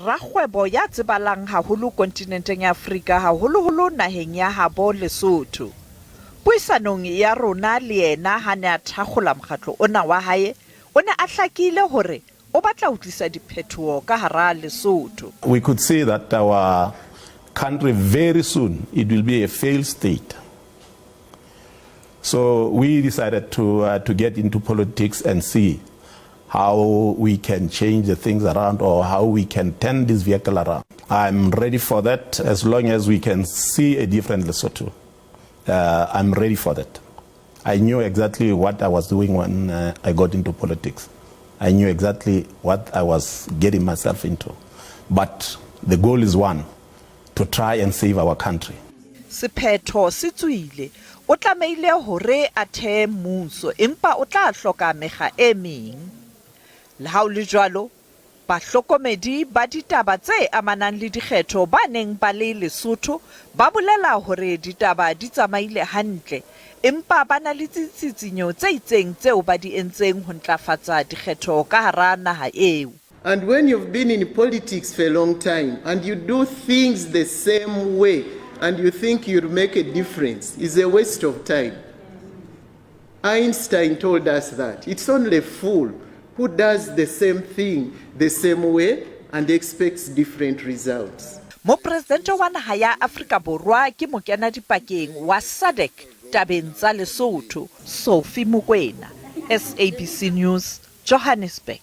Rakgwebo ya tsebalang haholo kontinenteng ya Afrika haholoholo naheng ya habo Lesotho. Puisanong ya rona le yena ha ne a thakgola mokgatlo ona wa hae, o ne a hlakile hore o batla ho tlisa diphetho ka hara Lesotho. We could see that our country very soon it will be a failed state. So we decided to get into politics and see how we can change the things around or how we can turn this vehicle around. I'm ready for that as long as we can see a different Lesotho. I'm ready for that. I knew exactly what I was doing when I got into politics. I knew exactly what I was getting myself into. But the goal is one, to try and save our country. Sephetho se tswile, o tlameile hore a the mmuso, empa o tla hloka mekga e meng. Le ha o le jwalo, bahlokomedi ba ditaba tse amanang le dikgetho ba neng ba le Lesotho ba bolela hore ditaba di tsamaile hantle, empa ba na le tsitsinyo tse itseng tseo ba di entseng ho ntlafatsa dikgetho ka hara naha eo. And when you've been in politics for a long time and you do things the same way and you think you'll make a difference, it's a waste of time. Einstein told us that it's only a fool who does the same thing the same way and expects different results. Mopresidente wa naha ya Afrika Borwa ke mokenadipakeng wa SADC tabeng tsa Lesotho, Sophie Mokoena, SABC News, Johannesburg.